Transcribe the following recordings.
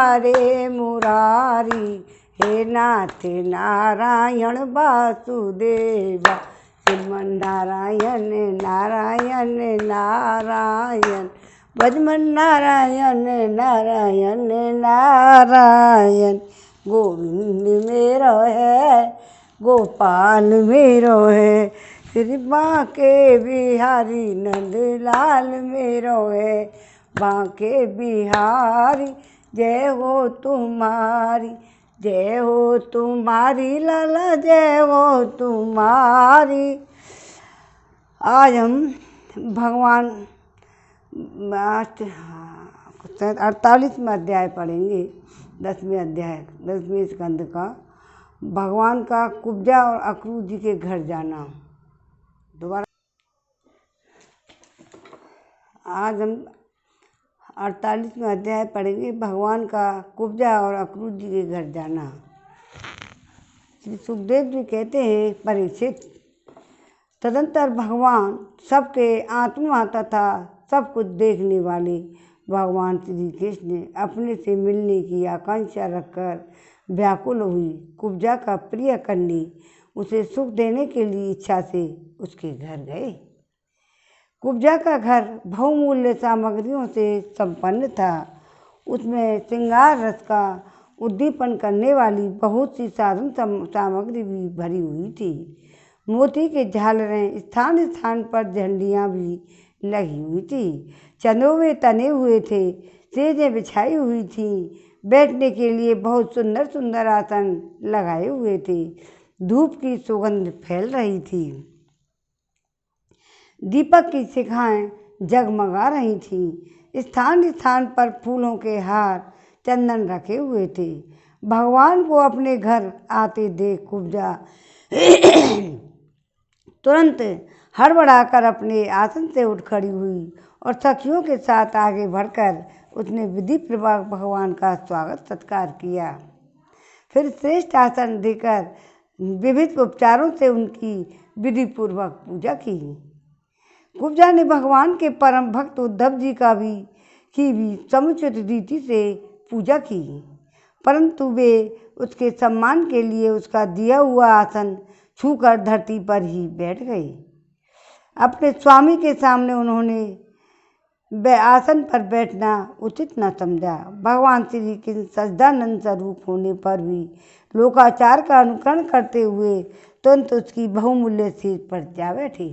हरे मुरारी, हे नाथ नारायण वासुदेवा, श्रीमन नारायण नारायण नारायण, भजमन नारायण नारायण नारायण। गोविंद मेरो है गोपाल मेरो है, श्री बांके बिहारी नंदलाल मेरो है। बांके बिहारी जय हो तुम्हारी, जय हो तुम्हारी लाला जय हो तुम्हारी। आज हम भगवान 48वां अध्याय पढ़ेंगे, 10वें स्कंद का, भगवान का कुब्जा और अक्रूर जी के घर जाना। दोबारा आज हम 48वां अध्याय पढ़ेंगे, भगवान का कुब्जा और अक्रूर जी के घर जाना। श्री सुखदेव जी कहते हैं, परीक्षित, तदंतर भगवान सबके आत्मा तथा सब कुछ देखने वाले भगवान श्री कृष्ण अपने से मिलने की आकांक्षा रखकर व्याकुल हुई कुब्जा का प्रिय कन्या उसे सुख देने के लिए इच्छा से उसके घर गए। कुब्जा का घर बहुमूल्य सामग्रियों से संपन्न था। उसमें श्रृंगार रस का उद्दीपन करने वाली बहुत सी साधन सामग्री भी भरी हुई थी। मोती के झालरें स्थान स्थान पर झंडियाँ भी लगी हुई थी। चंदों तने हुए थे, सेजें बिछाई हुई थीं, बैठने के लिए बहुत सुंदर सुंदर आसन लगाए हुए थे। धूप की सुगंध फैल रही थी, दीपक की शिखाएं जगमगा रही थीं। स्थान स्थान पर फूलों के हार चंदन रखे हुए थे। भगवान को अपने घर आते देख कुब्जा तुरंत हड़बड़ाकर अपने आसन से उठ खड़ी हुई और सखियों के साथ आगे बढ़कर उसने विधिपूर्वक भगवान का स्वागत सत्कार किया। फिर श्रेष्ठ आसन देकर विविध उपचारों से उनकी विधिपूर्वक पूजा की। कुब्जा ने भगवान के परम भक्त उद्धव जी की भी समुचित रीति से पूजा की, परंतु वे उसके सम्मान के लिए उसका दिया हुआ आसन छूकर धरती पर ही बैठ गए। अपने स्वामी के सामने उन्होंने आसन पर बैठना उचित न समझा। भगवान श्री कृष्ण सच्चिदानंद स्वरूप होने पर भी लोकाचार का अनुकरण करते हुए तुरंत उसकी बहुमूल्य सीट पर जा बैठे।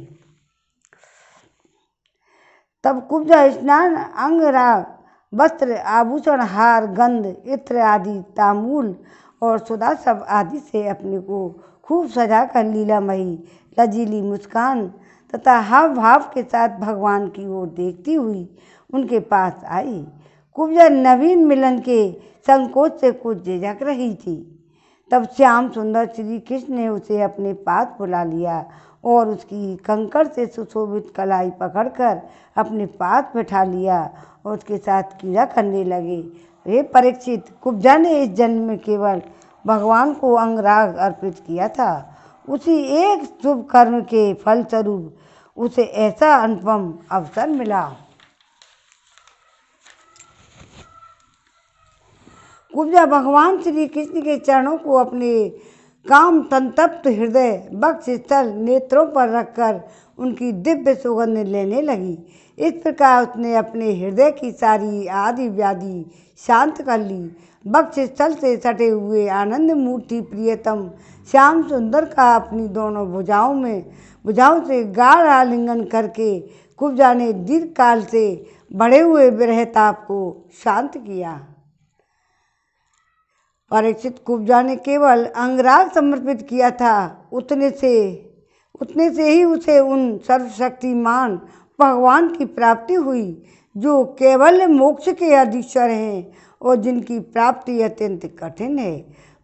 तब कुब्जा स्नान, अंगराग, वस्त्र, आभूषण, हार, गंध, इत्र आदि तांबूल और सुदासव आदि से अपने को खूब सजाकर लीलामयी लजीली मुस्कान तथा हाव भाव के साथ भगवान की ओर देखती हुई उनके पास आई। कुब्जा नवीन मिलन के संकोच से कुछ झिझक रही थी। तब श्याम सुंदर श्री कृष्ण ने उसे अपने पास बुला लिया और उसकी कंकड़ से सुशोभित कलाई पकड़कर अपने पास बैठा लिया और उसके साथ क्रीड़ा करने लगे। हे परीक्षित, कुब्जा ने इस जन्म में केवल भगवान को अंगराग अर्पित किया था। उसी एक शुभ कर्म के फलस्वरूप उसे ऐसा अनुपम अवसर मिला। कुब्जा भगवान श्री कृष्ण के चरणों को अपने काम संतप्त हृदय, वक्ष स्थल, नेत्रों पर रखकर उनकी दिव्य सुगंध लेने लगी। इस प्रकार उसने अपने हृदय की सारी आदि व्याधि शांत कर ली। वक्ष स्थल से सटे हुए आनंद मूर्ति प्रियतम श्याम सुंदर का अपनी दोनों भुजाओं से गाढ़ आलिंगन करके कुब्जा ने दीर्घ काल से बढ़े हुए विरहताप को शांत किया। परीक्षित, कुब्जा ने केवल अंगराग समर्पित किया था, उतने से ही उसे उन सर्वशक्तिमान भगवान की प्राप्ति हुई जो केवल मोक्ष के अधीश्वर हैं और जिनकी प्राप्ति अत्यंत कठिन है।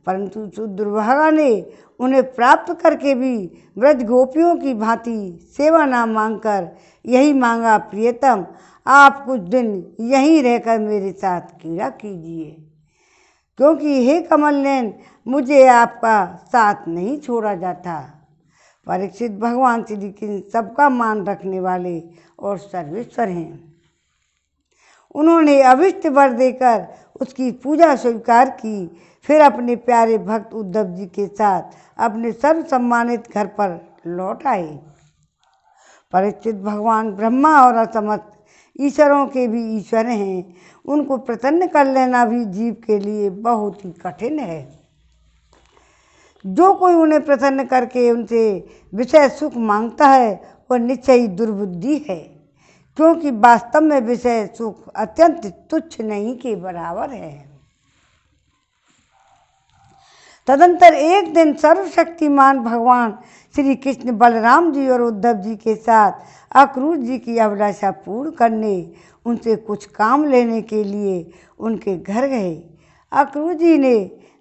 परंतु दुर्भागा ने उन्हें प्राप्त करके भी व्रज गोपियों की भांति सेवा ना मांगकर यही मांगा, प्रियतम आप कुछ दिन यहीं रहकर मेरे साथ क्रीड़ा कीजिए, क्योंकि हे कमल नयन, मुझे आपका साथ नहीं छोड़ा जाता। परीक्षित, भगवान श्री कृष्ण सबका मान रखने वाले और सर्वेश्वर हैं। उन्होंने अभिष्ट वर देकर उसकी पूजा स्वीकार की। फिर अपने प्यारे भक्त उद्धव जी के साथ अपने सर्व सम्मानित घर पर लौट आए। परीक्षित, भगवान ब्रह्मा और असमस्त ईश्वरों के भी ईश्वर हैं। उनको प्रसन्न कर लेना भी जीव के लिए बहुत ही कठिन है। जो कोई उन्हें प्रसन्न करके उनसे विषय सुख मांगता है वह निश्चय ही दुर्बुद्धि है, क्योंकि वास्तव में विषय सुख अत्यंत तुच्छ नहीं के बराबर है। तदंतर एक दिन सर्वशक्तिमान भगवान श्री कृष्ण बलराम जी और उद्धव जी के साथ अक्रूर जी की अभिलाषा पूर्ण करने उनसे कुछ काम लेने के लिए उनके घर गए। अक्रूर जी ने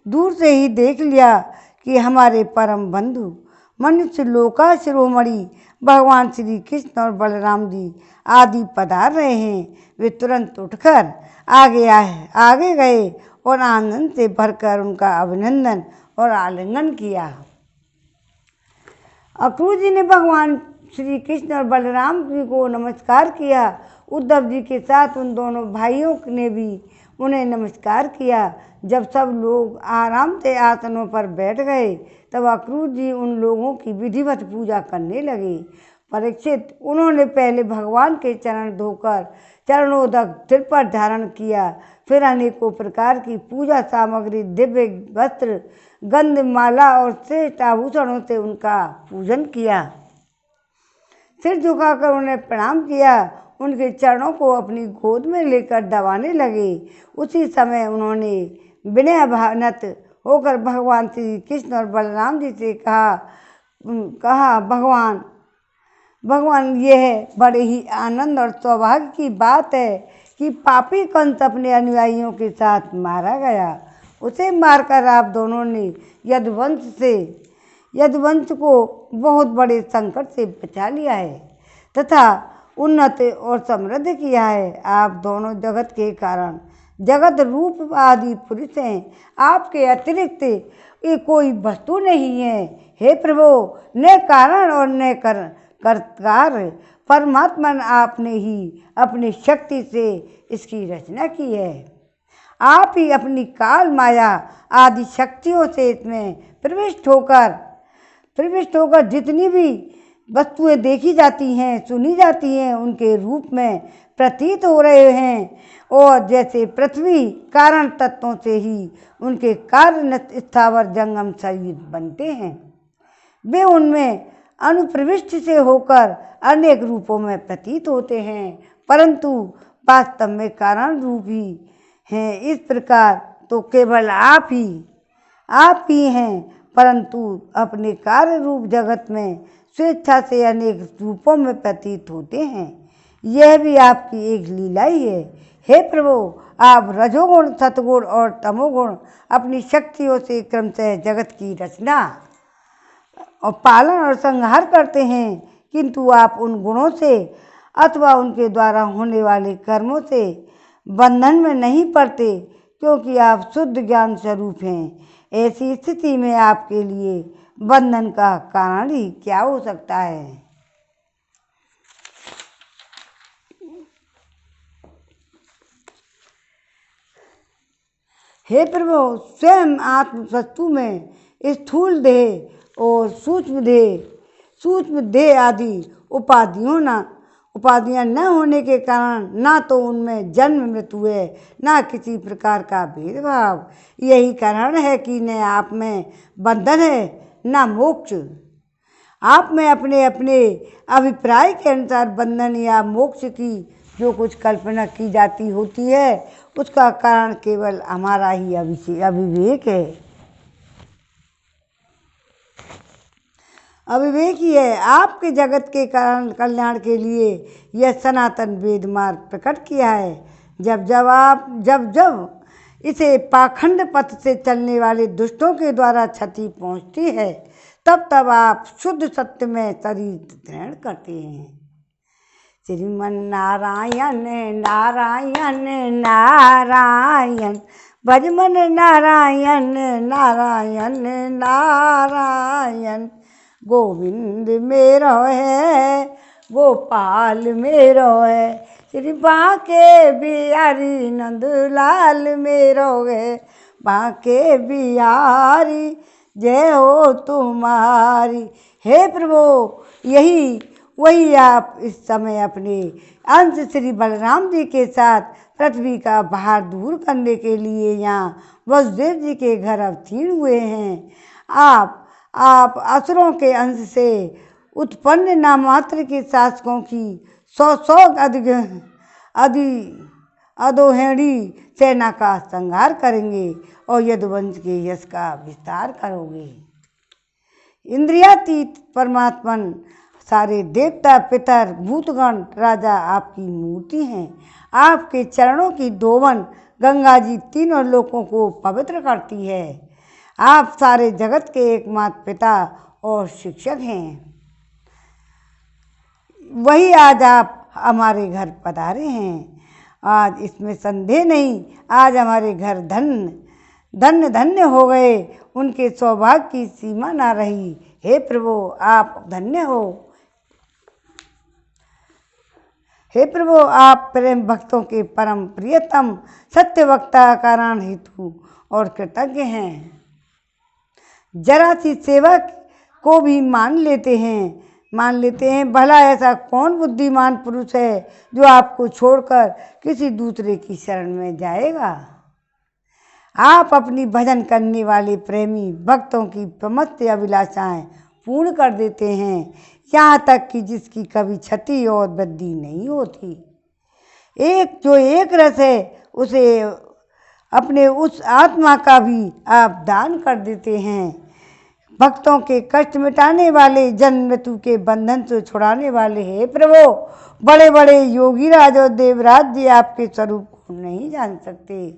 दूर से ही देख लिया कि हमारे परम बंधु मनुष्य लोका शिरोमणि भगवान श्री कृष्ण और बलराम जी आदि पधार रहे हैं। वे तुरंत उठकर आगे गए और आनंद से भरकर उनका अभिनंदन और आलिंगन किया। अक्रूर जी ने भगवान श्री कृष्ण और बलराम जी को नमस्कार किया। उद्धव जी के साथ उन दोनों भाइयों ने भी उन्हें नमस्कार किया। जब सब लोग आराम से आसनों पर बैठ गए तब अक्रूर जी उन लोगों की विधिवत पूजा करने लगे। परीक्षित, उन्होंने पहले भगवान के चरण धोकर चरणोदक सिर पर धारण किया। फिर अनेकों प्रकार की पूजा सामग्री, दिव्य वस्त्र, गंध, माला और श्रेष्ठ आभूषणों से उनका पूजन किया। सिर झुकाकर उन्हें प्रणाम किया। उनके चरणों को अपनी गोद में लेकर दबाने लगे। उसी समय उन्होंने विनयान्वित होकर भगवान श्री कृष्ण और बलराम जी से कहा भगवान यह बड़े ही आनंद और सौभाग्य की बात है कि पापी कंस अपने अनुयायियों के साथ मारा गया। उसे मारकर आप दोनों ने यदुवंश को बहुत बड़े संकट से बचा लिया है तथा उन्नत और समृद्ध किया है। आप दोनों जगत के कारण, जगत रूप आदि पुरुष हैं। आपके अतिरिक्त ये कोई वस्तु नहीं है। हे प्रभु, न कारण और न कर्तार परमात्मा आपने ही अपनी शक्ति से इसकी रचना की है। आप ही अपनी काल माया आदि शक्तियों से इसमें प्रविष्ट होकर जितनी भी वस्तुएं देखी जाती हैं, सुनी जाती हैं, उनके रूप में प्रतीत हो रहे हैं। और जैसे पृथ्वी कारण तत्वों से ही उनके कार्य स्थावर जंगम शरीर बनते हैं, वे उनमें अनुप्रविष्ट से होकर अनेक रूपों में प्रतीत होते हैं, परंतु वास्तव में कारण रूप ही हैं। इस प्रकार तो केवल आप ही हैं, परंतु अपने कार्य रूप जगत में स्वेच्छा से अनेक रूपों में प्रतीत होते हैं। यह भी आपकी एक लीला ही है। हे प्रभु, आप रजोगुण, सतगुण और तमोगुण अपनी शक्तियों से क्रमशः जगत की रचना और पालन और संहार करते हैं, किंतु आप उन गुणों से अथवा उनके द्वारा होने वाले कर्मों से बंधन में नहीं पड़ते, क्योंकि आप शुद्ध ज्ञान स्वरूप हैं। ऐसी स्थिति में आपके लिए बंधन का कारण ही क्या हो सकता है। हे प्रभु, स्वयं आत्म वस्तु में स्थूल देह और सूक्ष्म देह आदि उपाधियां न होने के कारण ना तो उनमें जन्म मृत्यु है, ना किसी प्रकार का भेदभाव। यही कारण है कि न आप में बंधन है ना मोक्ष। आप में अपने अभिप्राय के अनुसार बंधन या मोक्ष की जो कुछ कल्पना की जाती होती है, उसका कारण केवल हमारा ही अविवेक है। अविवेक ही है। आपके जगत के कारण कल्याण के लिए यह सनातन वेद मार्ग प्रकट किया है। जब इसे पाखंड पथ से चलने वाले दुष्टों के द्वारा क्षति पहुंचती है, तब आप शुद्ध सत्य में शरीर ग्रहण करते हैं। श्रीमन नारायण नारायण नारायण, भजमन नारायण नारायण नारायण। गोविंद मेरो है, गोपाल मेरो है, श्री बांके बिहारी नंदलाल मेरो गे, बांके बिहारी जय हो तुम्हारी। हे प्रभु, यही वही आप इस समय अपने अंश श्री बलराम जी के साथ पृथ्वी का भार दूर करने के लिए यहाँ वसुदेव जी के घर अवतीर्ण हुए हैं। आप असुरों के अंश से उत्पन्न नामात्र के शासकों की 100 अधोहेड़ी सेना का संहार करेंगे और यदुवंश के यश का विस्तार करोगे। इंद्रियातीत परमात्मन सारे देवता पितर भूतगण राजा आपकी मूर्ति हैं। आपके चरणों की दोवन गंगा जी तीनों लोकों को पवित्र करती है। आप सारे जगत के एकमात्र पिता और शिक्षक हैं। वही आज आप हमारे घर पधारे हैं। आज इसमें संदेह नहीं, आज हमारे घर धन्य धन्य हो गए। उनके सौभाग्य की सीमा ना रही। हे प्रभु, आप धन्य हो। हे प्रभु, आप प्रेम भक्तों के परम प्रियतम सत्यवक्ता कारण हेतु और कृतज्ञ हैं। जरा सी सेवा को भी मान लेते हैं। भला ऐसा कौन बुद्धिमान पुरुष है जो आपको छोड़कर किसी दूसरे की शरण में जाएगा। आप अपनी भजन करने वाले प्रेमी भक्तों की समस्त अभिलाषाएं पूर्ण कर देते हैं, यहाँ तक कि जिसकी कभी क्षति और वृद्धि नहीं होती। एक रस है, उसे अपने उस आत्मा का भी आप दान कर देते हैं। भक्तों के कष्ट मिटाने वाले, जन्म मृत्यु के बंधन से छुड़ाने वाले हैं प्रभु। बड़े बड़े योगी राज और देवराज जी आपके स्वरूप को नहीं जान सकते,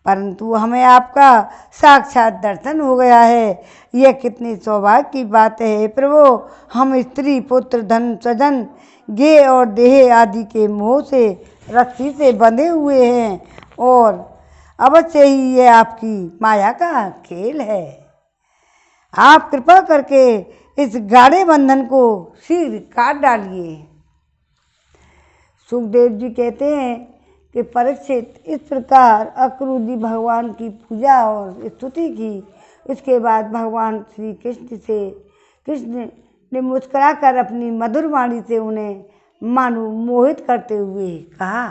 परंतु हमें आपका साक्षात दर्शन हो गया है। यह कितनी सौभाग्य की बात है प्रभु। हम स्त्री पुत्र धन स्वजन गे और देह आदि के मोह से रस्सी से बंधे हुए हैं और अवश्य ही यह आपकी माया का खेल है। आप कृपा करके इस गाढ़े बंधन को शीघ्र काट डालिए। सुखदेव जी कहते हैं कि परीक्षित इस प्रकार अक्रूर जी भगवान की पूजा और स्तुति की। इसके बाद भगवान श्री कृष्ण ने मुस्कुराकर अपनी मधुर वाणी से उन्हें मानो मोहित करते हुए कहा।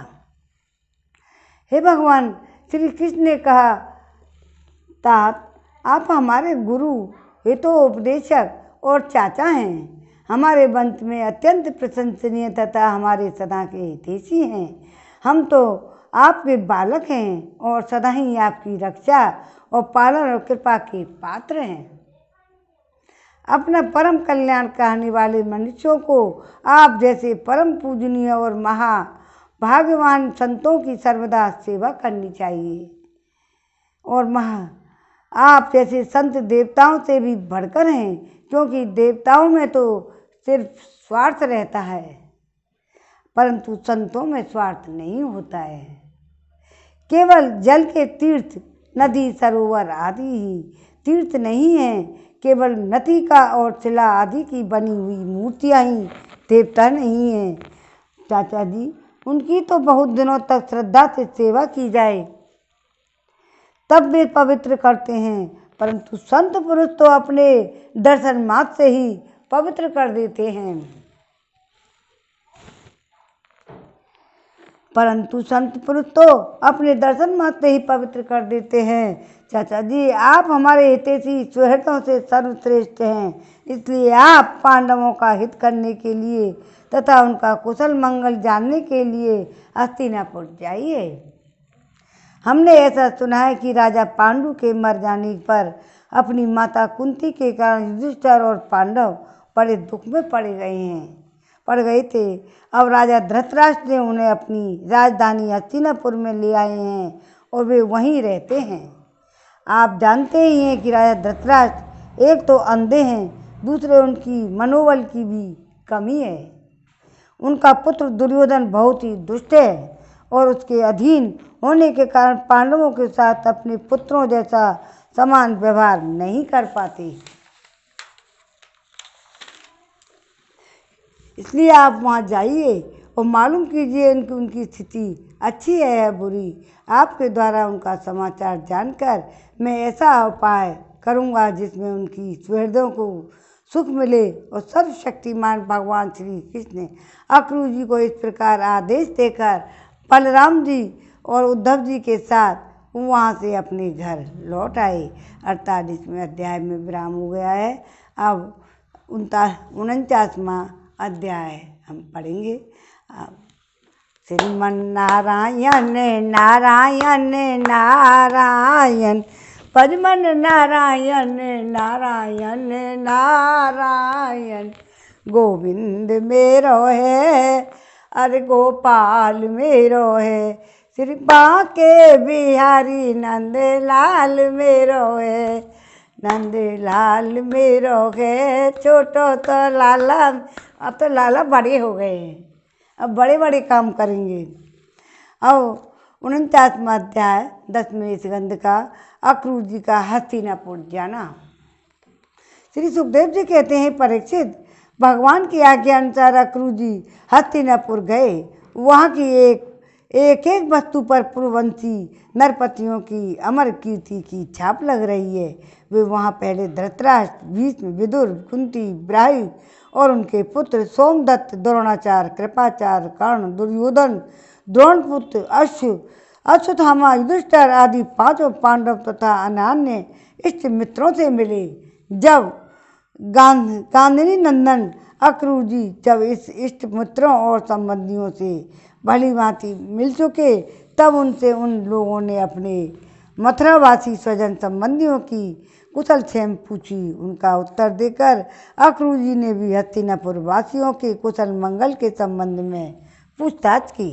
हे भगवान, श्री कृष्ण ने कहा, तात आप हमारे गुरु हितोपदेशक और चाचा हैं। हमारे वंश में अत्यंत प्रशंसनीय तथा हमारे सदा के हितैषी हैं। हम तो आपके बालक हैं और सदा ही आपकी रक्षा और पालन और कृपा के पात्र हैं। अपना परम कल्याण कहने वाले मनुष्यों को आप जैसे परम पूजनीय और महाभाग्यवान संतों की सर्वदा सेवा करनी चाहिए। और आप जैसे संत देवताओं से भी बढ़कर हैं, क्योंकि देवताओं में तो सिर्फ स्वार्थ रहता है, परंतु संतों में स्वार्थ नहीं होता है। केवल जल के तीर्थ, नदी, सरोवर आदि ही तीर्थ नहीं है। केवल नतिका और शिला आदि की बनी हुई मूर्तियाँ ही देवता नहीं हैं। चाचा जी, उनकी तो बहुत दिनों तक श्रद्धा से सेवा की जाए तब वे पवित्र करते हैं, परंतु संत पुरुष तो अपने दर्शन मात्र से ही पवित्र कर देते हैं। चाचा जी, आप हमारे हितैषी सुहृदों से सर्वश्रेष्ठ हैं, इसलिए आप पांडवों का हित करने के लिए तथा उनका कुशल मंगल जानने के लिए हस्तिनापुर जाइए। हमने ऐसा सुना है कि राजा पांडु के मर जाने पर अपनी माता कुंती के कारण युधिष्ठिर और पांडव बड़े दुख में पड़ गए थे। अब राजा धृतराष्ट्र ने उन्हें अपनी राजधानी हस्तिनापुर में ले आए हैं और वे वहीं रहते हैं। आप जानते ही हैं कि राजा धृतराष्ट्र एक तो अंधे हैं, दूसरे उनकी मनोबल की भी कमी है। उनका पुत्र दुर्योधन बहुत ही दुष्ट है और उसके अधीन होने के कारण पांडवों के साथ अपने पुत्रों जैसा समान व्यवहार नहीं कर पाते। इसलिए आप वहाँ जाइए और मालूम कीजिए उनकी स्थिति अच्छी है या बुरी। आपके द्वारा उनका समाचार जानकर मैं ऐसा उपाय करूँगा जिसमें उनकी सुहृदों को सुख मिले। और सर्वशक्तिमान भगवान श्री कृष्ण अक्रूर जी को इस प्रकार आदेश देकर बलराम जी और उद्धव जी के साथ वहाँ से अपने घर लौट आए। 48वें अध्याय में विराम हो गया है। अब 49वां अध्याय हम पढ़ेंगे। श्रीमन नारायण नारायण नारायण पद्मन नारायण नारायण नारायण गोविंद मेरो है अरे गोपाल मेरो है श्री बांके बिहारी नंद लाल मेरो है नंद लाल मेरो है। छोटो तो लाला, अब तो लाला बड़े हो गए हैं, अब बड़े बड़े काम करेंगे। अब 49वां अध्याय 10वें स्कंद का अक्रूर जी का हस्तिनापुर जाना। श्री सुखदेव जी कहते हैं, परीक्षित, भगवान की आज्ञा अनुसार अक्रूर जी हस्तिनापुर गए। वहाँ की एक वस्तु पर पूर्ववंशी नरपतियों की अमर कीर्ति की छाप लग रही है। वे वहाँ पहले धृतराष्ट्र, भीष्म, विदुर, कुंती, ब्राह्मण और उनके पुत्र सोमदत्त, द्रोणाचार्य, कृपाचार्य, कर्ण, दुर्योधन, द्रोणपुत्र, अश्वत्थामा, युधिष्ठिर आदि 5 पांडव तथा अन्य इष्ट मित्रों से मिले। जब गांधारी नंदन अक्रूर जी जब इस इष्ट मित्रों और संबंधियों से भली भांति मिल चुके, तब उनसे उन लोगों ने अपने मथुरावासी स्वजन संबंधियों की कुशल क्षेम पूछी। उनका उत्तर देकर अक्रूर जी ने भी हस्तिनापुर वासियों के कुशल मंगल के संबंध में पूछताछ की।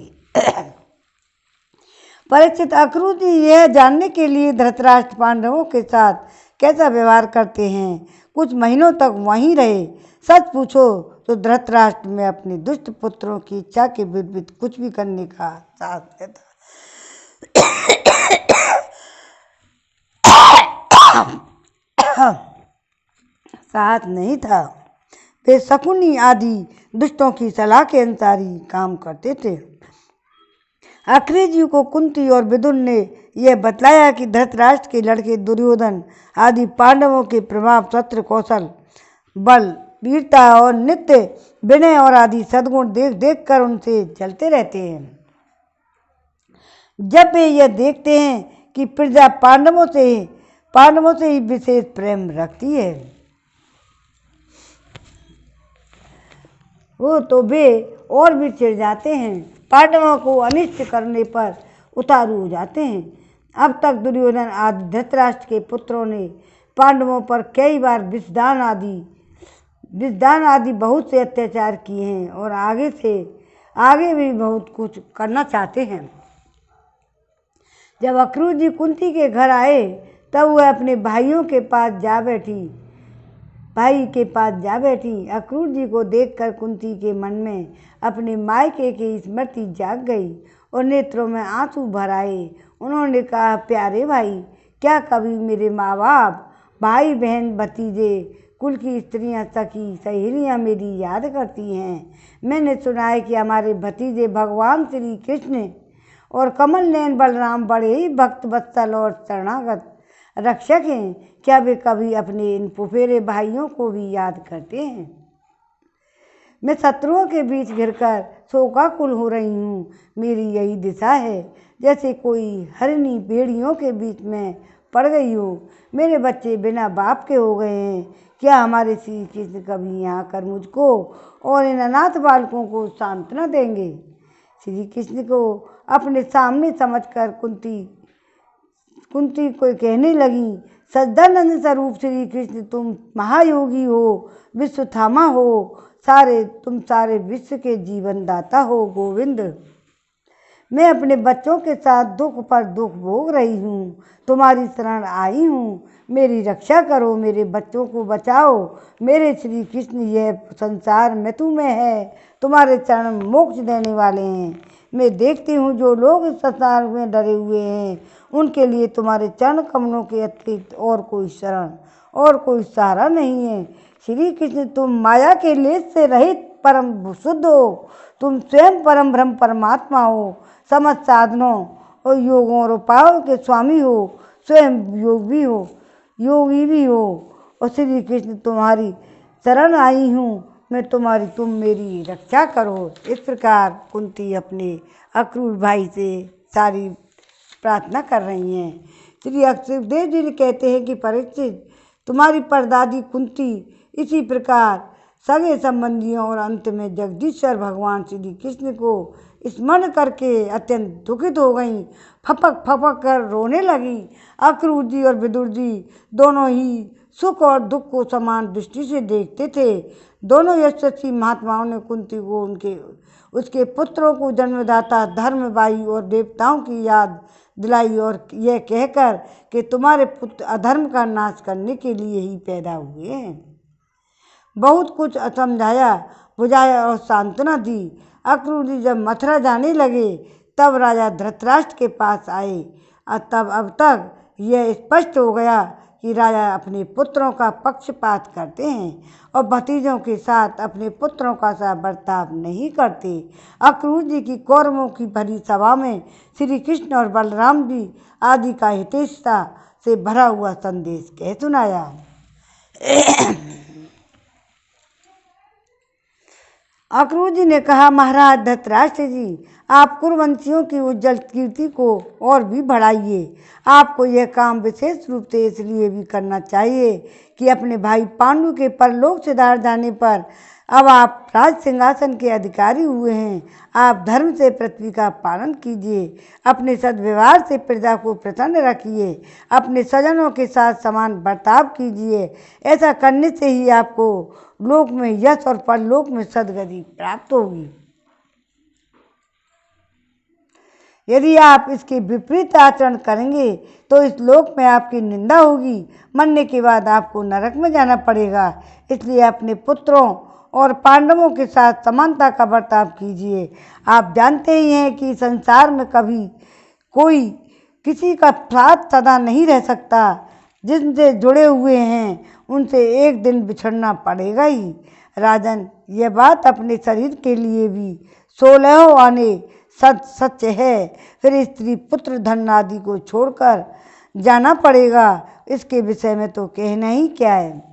परीक्षित, अक्रूर जी यह जानने के लिए धृतराष्ट्र पांडवों के साथ कैसा व्यवहार करते हैं, कुछ महीनों तक वहीं रहे। सच पूछो तो धृतराष्ट्र में अपने दुष्ट पुत्रों की इच्छा के विपरीत कुछ भी करने का साहस नहीं था। वे शकुनी आदि दुष्टों की सलाह के अनुसार ही काम करते थे। अक्रूर जी को कुंती और विदुर ने यह बतलाया कि धृतराष्ट्र के लड़के दुर्योधन आदि पांडवों के प्रभाव, शस्त्र कौशल, बल, वीरता और नित्य विनय और आदि सद्गुण देख देख कर उनसे चलते रहते हैं। जब वे यह देखते हैं कि प्रजा पांडवों से ही विशेष प्रेम रखती है, वो तो वे और भी चिढ़ जाते हैं, पांडवों को अनिष्ट करने पर उतारू हो जाते हैं। अब तक दुर्योधन आदि धृतराष्ट्र के पुत्रों ने पांडवों पर कई बार विषदान आदि बहुत से अत्याचार किए हैं और आगे भी बहुत कुछ करना चाहते हैं। जब अक्रूर जी कुंती के घर आए, तब वह अपने भाई के पास जा बैठी। अक्रूर जी को देखकर कुंती के मन में अपने मायके की स्मृति जाग गई और नेत्रों में आंसू भर आए। उन्होंने कहा, प्यारे भाई, क्या कभी मेरे माँ बाप, भाई बहन, भतीजे, कुल की स्त्रियां, सखी, सहेलियां मेरी याद करती हैं? मैंने सुना है कि हमारे भतीजे भगवान श्री कृष्ण और कमल नयन बलराम बड़े ही भक्त वत्सल और शरणागत रक्षक हैं। क्या वे कभी अपने इन फुफेरे भाइयों को भी याद करते हैं? मैं शत्रुओं के बीच घिरकर शोकाकुल हो रही हूँ। मेरी यही दिशा है, जैसे कोई हरिणी भेड़ियों के बीच में पड़ गई हो। मेरे बच्चे बिना बाप के हो गए हैं। क्या हमारे श्री कृष्ण कभी यहाँ आकर मुझको और इन अनाथ बालकों को सांत्वना देंगे? श्री कृष्ण को अपने सामने समझकर कुंती को कहने लगी, सच्चिदानंद स्वरूप श्री कृष्ण, तुम महायोगी हो, विश्वथामा हो, तुम सारे विश्व के जीवन दाता हो। गोविंद, मैं अपने बच्चों के साथ दुख पर दुख भोग रही हूँ, तुम्हारी शरण आई हूँ। मेरी रक्षा करो, मेरे बच्चों को बचाओ। मेरे श्री कृष्ण, यह संसार मृत्यु में है, तुम्हारे चरण मोक्ष देने वाले हैं। मैं देखती हूँ जो लोग इस संसार में डरे हुए हैं, उनके लिए तुम्हारे चरण कमलों के अतिरिक्त और कोई शरण और कोई सहारा नहीं है। श्री कृष्ण, तुम माया के लेस से रहित परम शुद्ध हो, तुम स्वयं परम ब्रह्म परमात्मा हो, समस्त साधनों और योगों और उपायों के स्वामी हो, स्वयं योगी भी हो। और श्री कृष्ण तुम्हारी शरण आई हूँ, मैं तुम्हारी, तुम मेरी रक्षा करो। इस प्रकार कुंती अपने अक्रूर भाई से सारी प्रार्थना कर रही हैं। श्री सुखदेव जी ने कहते हैं कि परीक्षित, तुम्हारी परदादी कुंती इसी प्रकार सगे संबंधियों और अंत में जगदीश्वर भगवान श्री कृष्ण को स्मरण करके अत्यंत दुखित हो गईं, फपक फपक कर रोने लगी। अक्रूर जी और विदुर जी दोनों ही सुख और दुख को समान दृष्टि से देखते थे। दोनों यशस्वी महात्माओं ने कुंती को उसके पुत्रों को जन्मदाता धर्म, वायु और देवताओं की याद दिलाई और यह कहकर कि तुम्हारे पुत्र अधर्म का नाश करने के लिए ही पैदा हुए हैं, बहुत कुछ समझाया बुझाया और सांत्वना दी। अक्रूर जी जब मथुरा जाने लगे तब राजा धृतराष्ट्र के पास आए। अब तक यह स्पष्ट हो गया कि राजा अपने पुत्रों का पक्षपात करते हैं और भतीजों के साथ अपने पुत्रों का सा बर्ताव नहीं करते। अक्रूर जी की कौरवों की भरी सभा में श्री कृष्ण और बलराम जी आदि का हितैषता से भरा हुआ संदेश कह सुनाया। अक्रूर जी ने कहा, महाराज धृतराष्ट्र जी, आप कुरुवंशियों की उज्जवल कीर्ति को और भी बढ़ाइए। आपको यह काम विशेष रूप से इसलिए भी करना चाहिए कि अपने भाई पांडु के परलोक सिधार जाने पर अब आप राज सिंहासन के अधिकारी हुए हैं। आप धर्म से पृथ्वी का पालन कीजिए, अपने सद्व्यवहार से प्रजा को प्रसन्न रखिए, अपने स्वजनों के साथ समान बर्ताव कीजिए। ऐसा करने से ही आपको लोक में यश और परलोक में सद्गति प्राप्त होगी। यदि आप इसके विपरीत आचरण करेंगे तो इस लोक में आपकी निंदा होगी, मरने के बाद आपको नरक में जाना पड़ेगा। इसलिए अपने पुत्रों और पांडवों के साथ समानता का बर्ताव कीजिए। आप जानते ही हैं कि संसार में कभी कोई किसी का साथ सदा नहीं रह सकता। जिनसे जुड़े हुए हैं उनसे एक दिन बिछड़ना पड़ेगा ही। राजन, यह बात अपने शरीर के लिए भी 16 आने सच है। फिर स्त्री पुत्र धन आदि को छोड़कर जाना पड़ेगा। इसके विषय में तो कहना ही क्या है।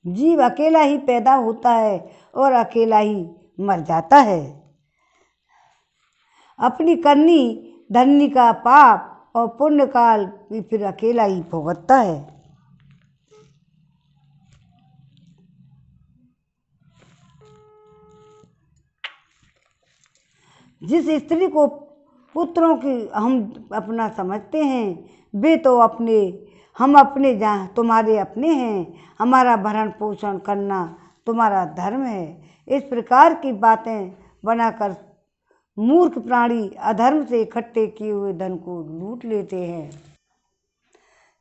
जीव अकेला ही पैदा होता है और अकेला ही मर जाता है। अपनी करनी धरनी का पाप और पुण्य काल भी फिर अकेला ही भुगतता है। जिस स्त्री को पुत्रों की हम अपना समझते हैं वे तो हम अपने जहाँ तुम्हारे अपने हैं। हमारा भरण पोषण करना तुम्हारा धर्म है। इस प्रकार की बातें बनाकर मूर्ख प्राणी अधर्म से इकट्ठे किए हुए धन को लूट लेते हैं।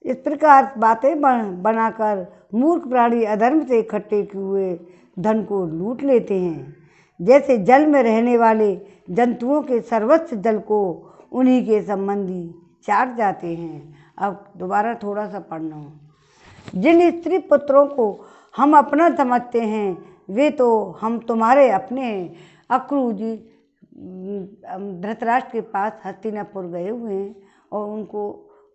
इस प्रकार बातें बनाकर मूर्ख प्राणी अधर्म से इकट्ठे किए हुए धन को लूट लेते हैं। जैसे जल में रहने वाले जंतुओं के सर्वस्व जल को उन्हीं के संबंधी चाट जाते हैं। अब दोबारा थोड़ा सा पढ़ना हो। जिन स्त्री पुत्रों को हम अपना समझते हैं वे तो हम तुम्हारे अपने हैं। अक्रूर जी धृतराष्ट्र के पास हस्तिनापुर गए हुए हैं और उनको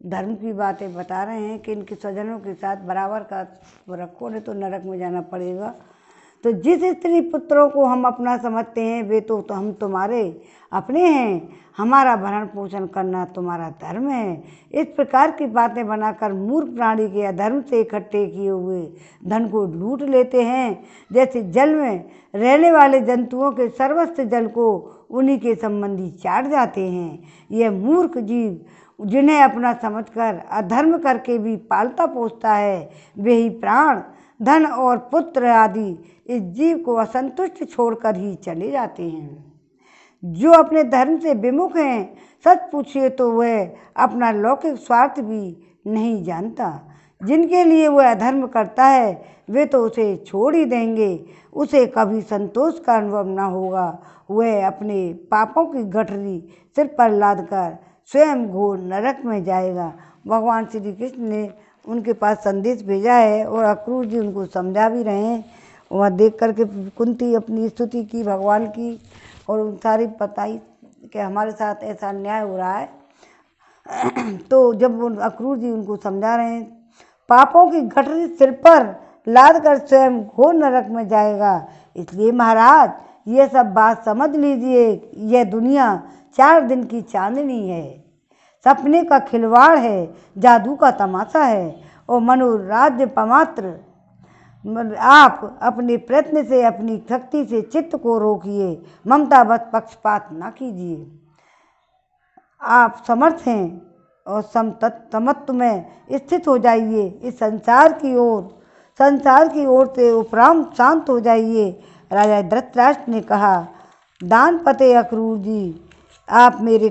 धर्म की बातें बता रहे हैं कि इनके स्वजनों के साथ बराबर का रखो, नहीं तो नरक में जाना पड़ेगा। तो जिस स्त्री पुत्रों को हम अपना समझते हैं वे तो हम तुम्हारे अपने हैं। हमारा भरण पोषण करना तुम्हारा धर्म है। इस प्रकार की बातें बनाकर मूर्ख प्राणी के अधर्म से इकट्ठे किए हुए धन को लूट लेते हैं। जैसे जल में रहने वाले जंतुओं के सर्वस्व जल को उन्हीं के संबंधी चाट जाते हैं। यह मूर्ख जीव जिन्हें अपना समझकर अधर्म करके भी पालता पोसता है वे ही प्राण, धन और पुत्र आदि इस जीव को असंतुष्ट छोड़कर ही चले जाते हैं। जो अपने धर्म से विमुख हैं, सच पूछिए तो वह अपना लौकिक स्वार्थ भी नहीं जानता। जिनके लिए वह अधर्म करता है वे तो उसे छोड़ ही देंगे, उसे कभी संतोष का अनुभव न होगा। वह अपने पापों की गठरी सिर पर लादकर स्वयं घोर नरक में जाएगा। भगवान श्री कृष्ण ने उनके पास संदेश भेजा है और अक्रूर जी उनको समझा भी रहे हैं। वह देख करके कुंती अपनी स्तुति की भगवान की और सारी बताई कि हमारे साथ ऐसा अन्याय हो रहा है। तो जब अक्रूर जी उनको समझा रहे हैं, पापों की गठरी सिर पर लाद कर स्वयं घोर नरक में जाएगा। इसलिए महाराज ये सब बात समझ लीजिए, यह दुनिया 4 दिन की चांदनी है, सपने का खिलवाड़ है, जादू का तमाशा है और मनोराज्य पमात्र। आप अपने प्रयत्न से, अपनी शक्ति से चित्त को रोकिए, ममतावश पक्षपात न कीजिए। आप समर्थ हैं और समत्व में स्थित हो जाइए। इस संसार की ओर से उपराम शांत हो जाइए। राजा धृतराष्ट्र ने कहा, दान पते अक्रूर जी, आप मेरे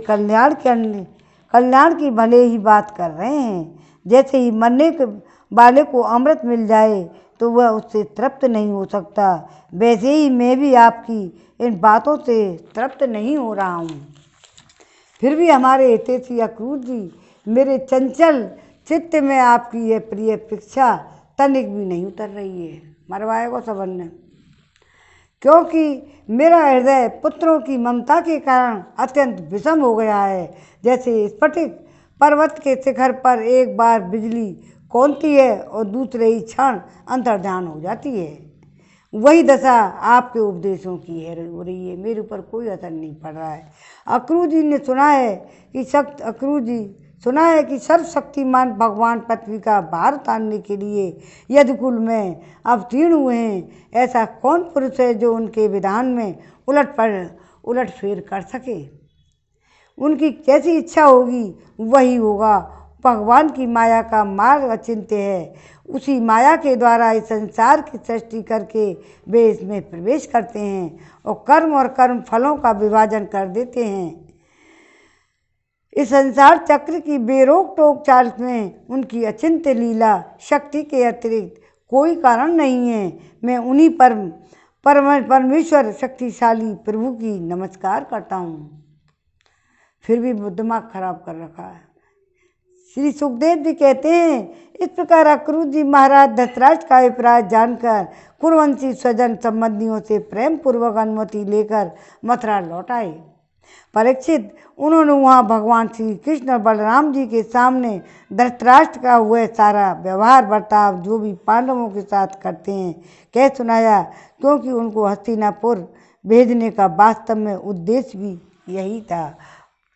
कल्याण की भले ही बात कर रहे हैं। जैसे ही मरने के वाले को अमृत मिल जाए तो वह उससे तृप्त नहीं हो सकता, वैसे ही मैं भी आपकी इन बातों से तृप्त नहीं हो रहा हूँ। फिर भी हमारे हितैषी अक्रूर जी, मेरे चंचल चित्त में आपकी यह प्रिय शिक्षा तनिक भी नहीं उतर रही है। मरवाएगा सबन ने, क्योंकि मेरा हृदय पुत्रों की ममता के कारण अत्यंत विषम हो गया है। जैसे स्फटिक पर्वत के शिखर पर एक बार बिजली कौंधती है और दूसरे ही क्षण अंतर्ध्यान हो जाती है, वही दशा आपके उपदेशों की हो रही है। मेरे ऊपर कोई असर नहीं पड़ रहा है। अक्रूर जी सुना है कि सर्वशक्तिमान भगवान पृथ्वी का भार तानने के लिए यदुकुल में अवतीर्ण हुए हैं। ऐसा कौन पुरुष है जो उनके विधान में उलट फेर कर सके? उनकी कैसी इच्छा होगी वही होगा। भगवान की माया का मार्ग अचिंत्य है। उसी माया के द्वारा इस संसार की सृष्टि करके वे इसमें प्रवेश करते हैं और कर्म फलों का विभाजन कर देते हैं। इस संसार चक्र की बेरोक टोक चाल में उनकी अचिंत्य लीला शक्ति के अतिरिक्त कोई कारण नहीं है। मैं उन्हीं परमेश्वर शक्तिशाली प्रभु की नमस्कार करता हूँ। फिर भी दिमाग खराब कर रखा है। श्री सुखदेव जी कहते हैं, इस प्रकार अक्रूर जी महाराज धृतराष्ट्र का अभिप्राय जानकर कुरुवंशी स्वजन संबंधियों से प्रेम पूर्वक अनुमति लेकर मथुरा लौट आए। परीक्षित, उन्होंने वहाँ भगवान श्री कृष्ण और बलराम जी के सामने धृतराष्ट्र का हुआ सारा व्यवहार बर्ताव जो भी पांडवों के साथ करते हैं कह सुनाया, क्योंकि उनको हस्तिनापुर भेजने का वास्तव में उद्देश्य भी यही था।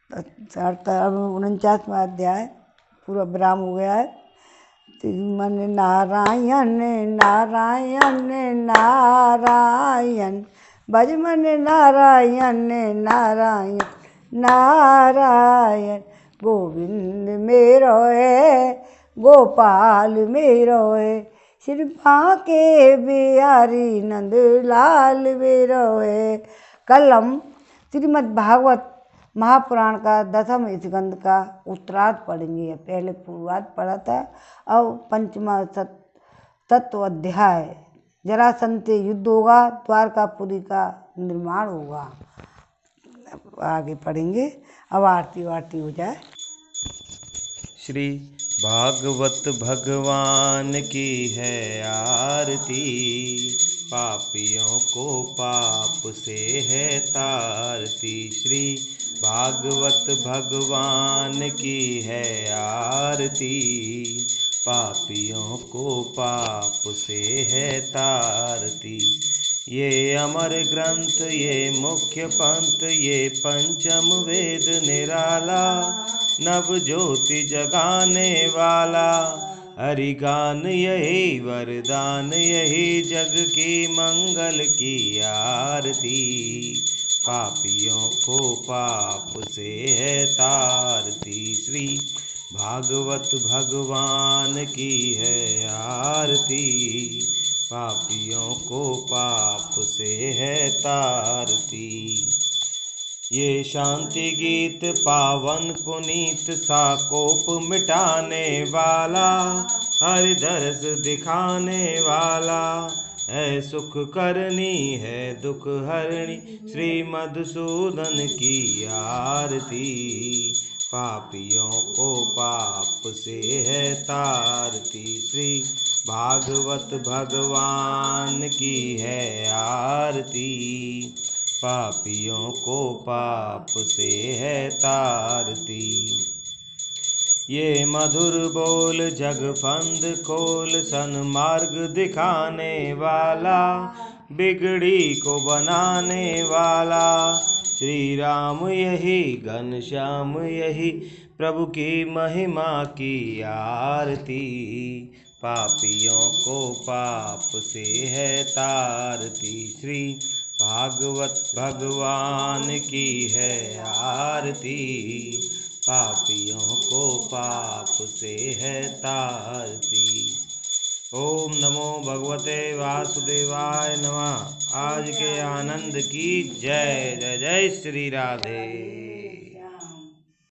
49वां अध्याय पूरा विराम हो गया है। मन नारायण नारायण नारायण, भज मन नारायण नारायण नारायण, गोविंद मेरो है गोपाल मेरो है, श्री बांके बिहारी नंद लाल मेरो है। कल हम श्रीमद् भागवत महापुराण का 10वें स्कंद का उत्तरार्ध पढ़ेंगे। पहले पूर्वार्ध पढ़ा था। अब 5वां तत्व अध्याय, जरासंध से युद्ध होगा, द्वारकापुरी का निर्माण होगा। आगे पढ़ेंगे। अब आरती वारती हो जाए। श्री भागवत भगवान की है आरती, पापियों को पाप से है तारती। श्री भागवत भगवान की है आरती, पापियों को पाप से है तारती। ये अमर ग्रंथ ये मुख्य पंथ, ये पंचम वेद निराला, नव ज्योति जगाने वाला, हरिगान यही वरदान, यही जग की मंगल की आरती, पापियों को पाप से है तारती। श्री भागवत भगवान की है आरती, पापियों को पाप से है तारती। ये शांति गीत पावन पुनीत, साकोप मिटाने वाला, हरि दरस दिखाने वाला, है सुख करनी है दुख हरणी, श्री मधुसूदन की आरती। पापियों को पाप से है तारती, श्री भागवत भगवान की है आरती। पापियों को पाप से है तारती। ये मधुर बोल जगफंद खोल, सन्मार्ग दिखाने वाला, बिगड़ी को बनाने वाला। श्री राम यही घनश्याम यही, प्रभु की महिमा की आरती। पापियों को पाप से है तारती, श्री भागवत भगवान की है आरती। पापियों को पाप से है तारती। ओम नमो भगवते वासुदेवाय नमः। आज के आनंद की जय जय जय श्री राधे।